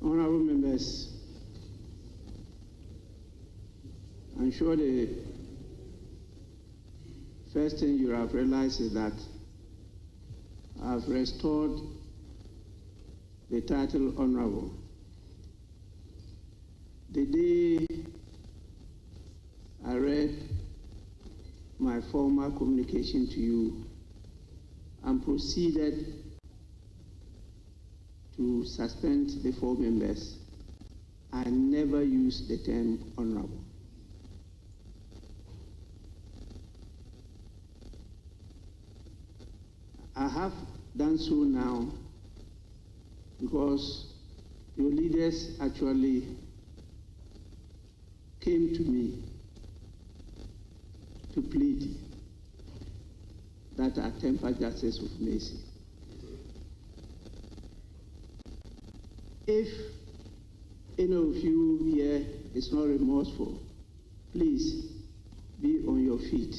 Honorable members, I'm sure the first thing you have realized is that I've restored the title Honorable. The day I read my former communication to you and proceeded to suspend the 4 members, I never used the term honorable. I have done so now because your leaders actually came to me to plead that I temper justice with mercy. If any of you here is not remorseful, please be on your feet.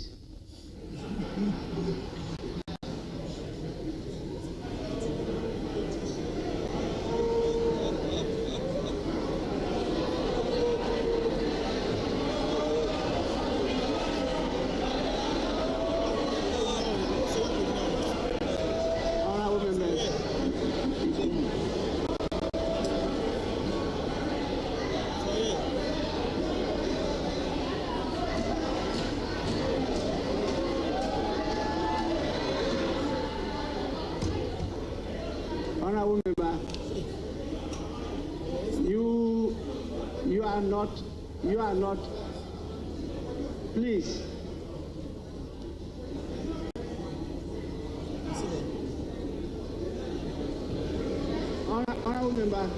Honorable member, you are not, please. Honorable member.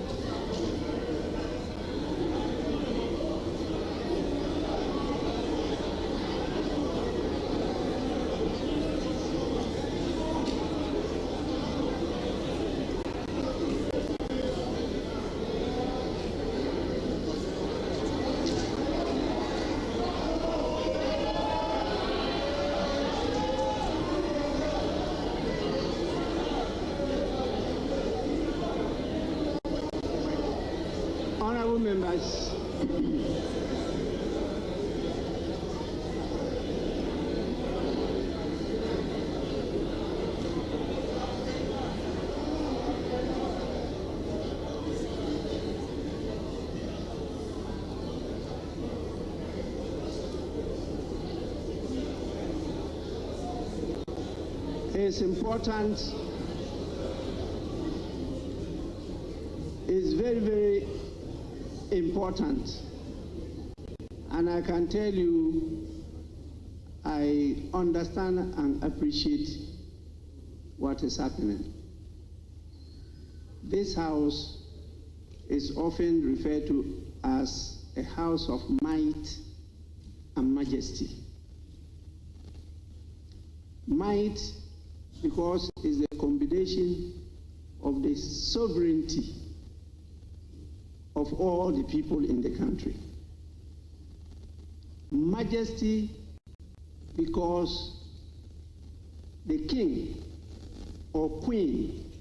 Honorable members, it's important, it's very, very important, and I can tell you I understand and appreciate what is happening. This house is often referred to as a house of might and majesty. Might because it's the combination of the sovereignty of all the people in the country. Majesty because the king or queen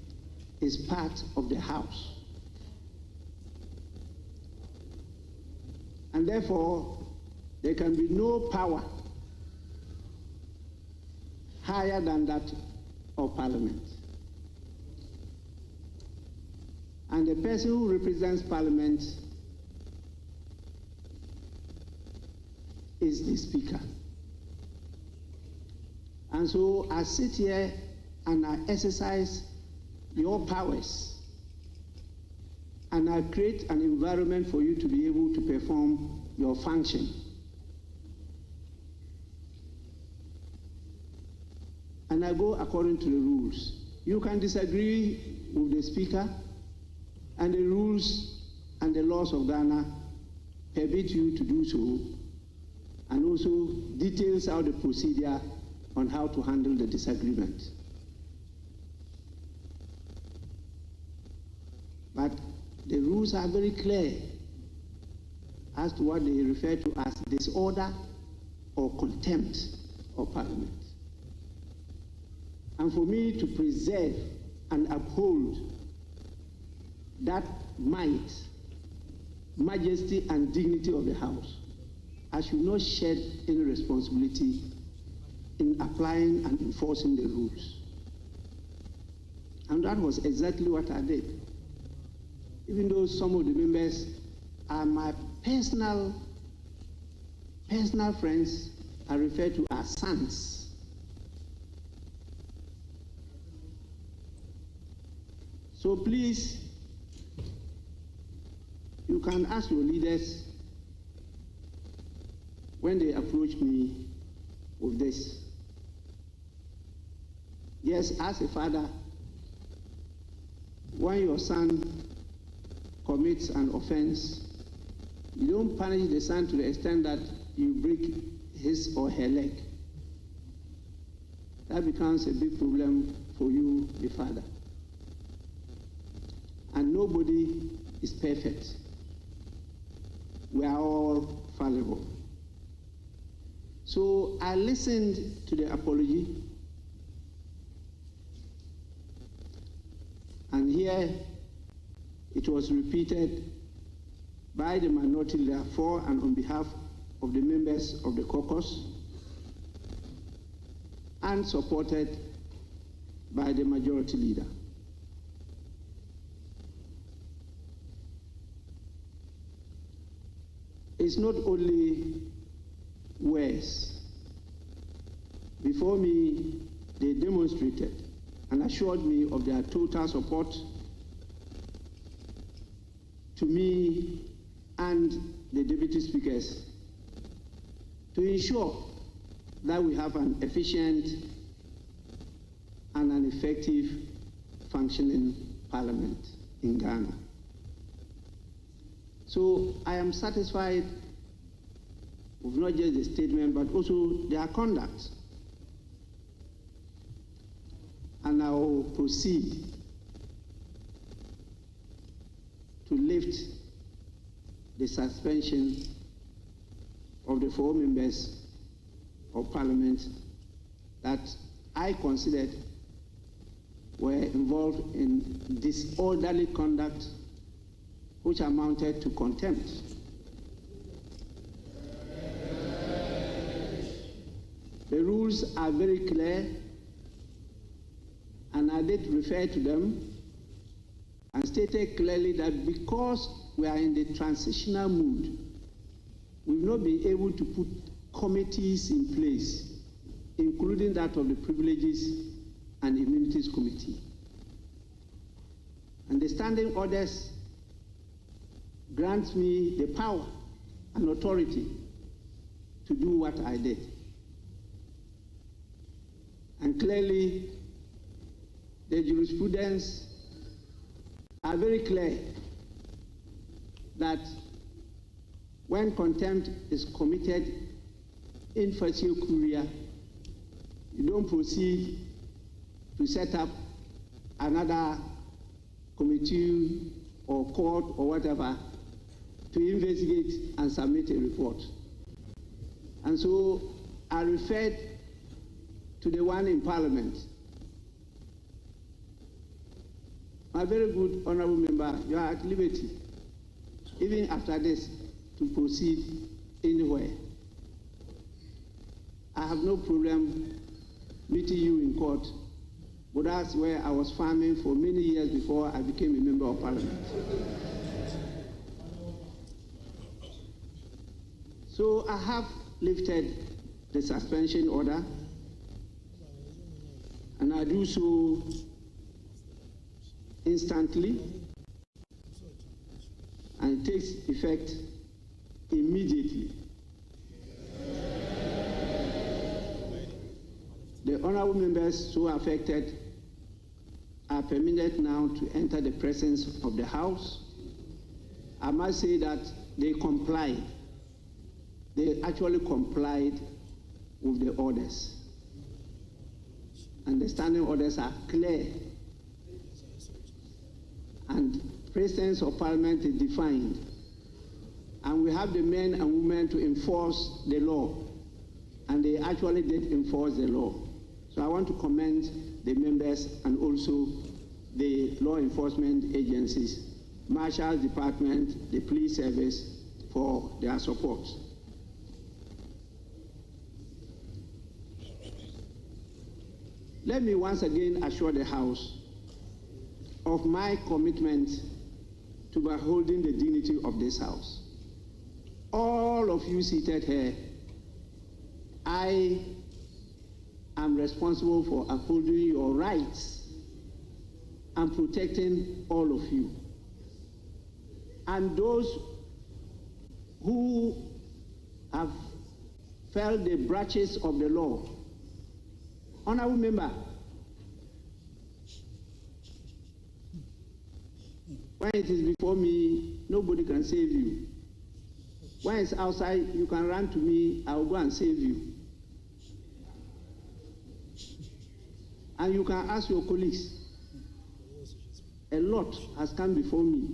is part of the house. And therefore, there can be no power higher than that of Parliament. And the person who represents Parliament is the Speaker. And so I sit here and I exercise your powers, and I create an environment for you to be able to perform your function. And I go according to the rules. You can disagree with the Speaker, and the rules and the laws of Ghana permit you to do so, and also details out the procedure on how to handle the disagreement. But the rules are very clear as to what they refer to as disorder or contempt of Parliament. And for me to preserve and uphold that might, majesty, and dignity of the House, I should not shed any responsibility in applying and enforcing the rules. And that was exactly what I did. Even though some of the members are my personal friends, I refer to as sons. So please, you can ask your leaders when they approach me with this. Yes, as a father, when your son commits an offense, you don't punish the son to the extent that you break his or her leg. That becomes a big problem for you, the father. And nobody is perfect. We are all fallible. So I listened to the apology, and here it was repeated by the minority leader for and on behalf of the members of the caucus, and supported by the majority leader. It's not only words. Before me, they demonstrated and assured me of their total support to me and the deputy speakers to ensure that we have an efficient and an effective functioning parliament in Ghana. So I am satisfied with not just the statement, but also their conduct. And I will proceed to lift the suspension of the 4 members of Parliament that I considered were involved in disorderly conduct which amounted to contempt. The rules are very clear, and I did refer to them and stated clearly that because we are in the transitional mood, we've not been able to put committees in place, including that of the Privileges and Immunities Committee. And the standing orders grants me the power and authority to do what I did. And clearly, the jurisprudence are very clear that when contempt is committed in facie curia, you don't proceed to set up another committee or court or whatever to investigate and submit a report. And so I referred to the one in Parliament. My very good honorable member, you are at liberty, even after this, to proceed anywhere. I have no problem meeting you in court, but that's where I was farming for many years before I became a member of Parliament. So I have lifted the suspension order, and I do so instantly, and it takes effect immediately. The honorable members so affected are permitted now to enter the presence of the House. I must say that they complied. They actually complied with the orders. And the standing orders are clear. And presence of Parliament is defined. And we have the men and women to enforce the law. And they actually did enforce the law. So I want to commend the members and also the law enforcement agencies Marshal's Department, the Police Service for their support. Let me once again assure the House of my commitment to upholding the dignity of this House. All of you seated here, I am responsible for upholding your rights and protecting all of you. And those who have felt the branches of the law, honorable member, when it is before me, nobody can save you. When it's outside, you can run to me, I will go and save you. And you can ask your colleagues. A lot has come before me,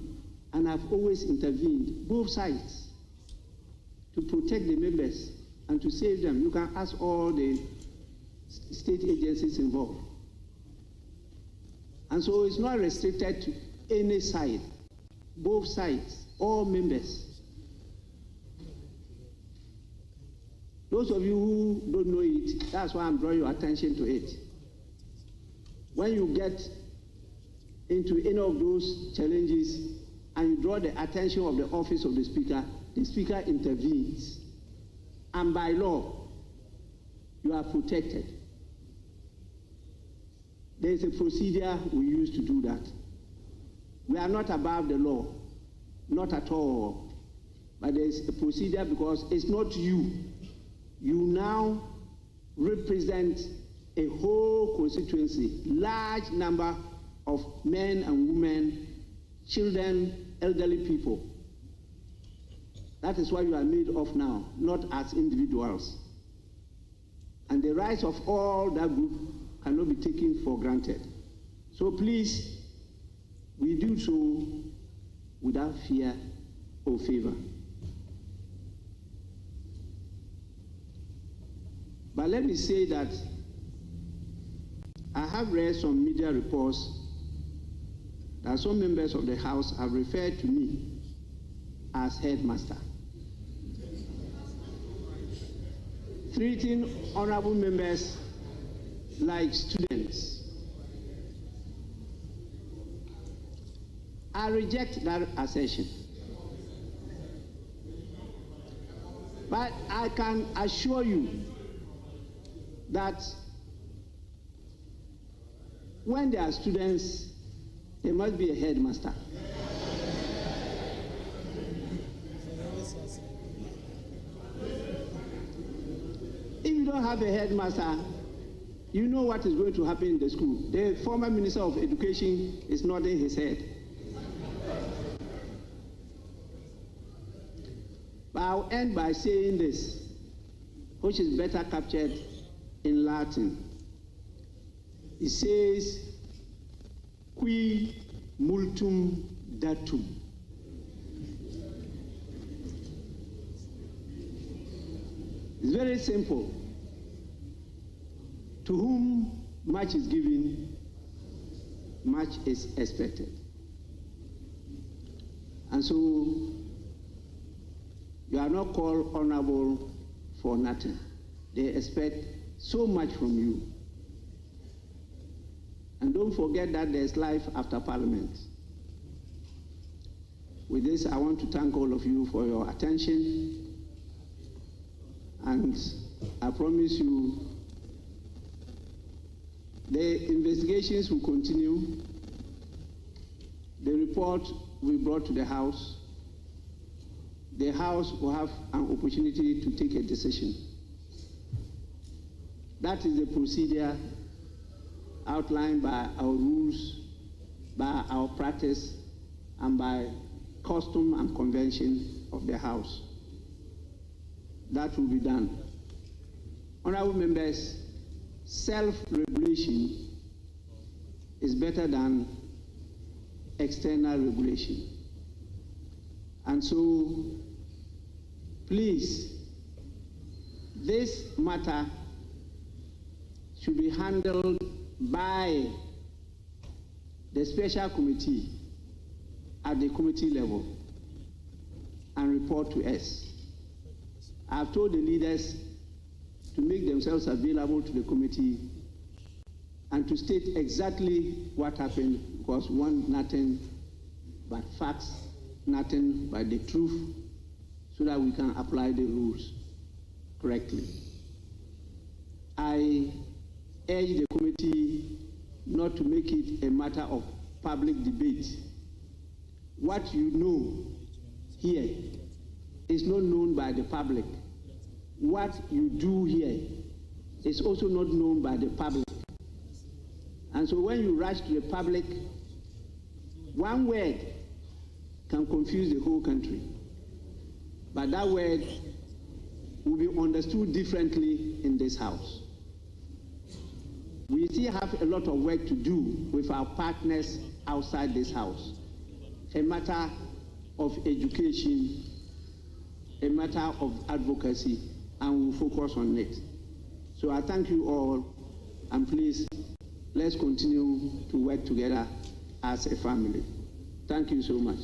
and I've always intervened, both sides, to protect the members and to save them. You can ask all the state agencies involved. And so it's not restricted to any side, both sides, all members. Those of you who don't know it, that's why I'm drawing your attention to it. When you get into any of those challenges and you draw the attention of the office of the Speaker intervenes. And by law, you are protected. There is a procedure we use to do that. We are not above the law, not at all. But there is a procedure because it's not you. You now represent a whole constituency, large number of men and women, children, elderly people. That is why you are made of now, not as individuals. And the rights of all that group cannot be taken for granted. So please, we do so without fear or favor. But let me say that I have read some media reports that some members of the House have referred to me as headmaster, treating honorable members like students. I reject that assertion. But I can assure you that when there are students, there must be a headmaster. If you don't have a headmaster, you know what is going to happen in the school. The former Minister of Education is nodding his head. But I'll end by saying this, which is better captured in Latin. It says, qui multum datum. It's very simple. To whom much is given, much is expected. And so, you are not called honorable for nothing. They expect so much from you. And don't forget that there's life after Parliament. With this, I want to thank all of you for your attention. And I promise you, the investigations will continue. The report will be brought to the House. The House will have an opportunity to take a decision. That is the procedure outlined by our rules, by our practice, and by custom and convention of the House. That will be done. Honorable members, self-regulation is better than external regulation. And so, please, this matter should be handled by the special committee at the committee level and report to us. I've told the leaders to make themselves available to the committee and to state exactly what happened, because one, nothing but facts, nothing but the truth, so that we can apply the rules correctly. I urge the committee not to make it a matter of public debate. What you know here is not known by the public. What you do here is also not known by the public. And so when you rush to the public, one word can confuse the whole country. But that word will be understood differently in this House. We still have a lot of work to do with our partners outside this House. A matter of education, a matter of advocacy, and we'll focus on it. So I thank you all, and please, let's continue to work together as a family. Thank you so much.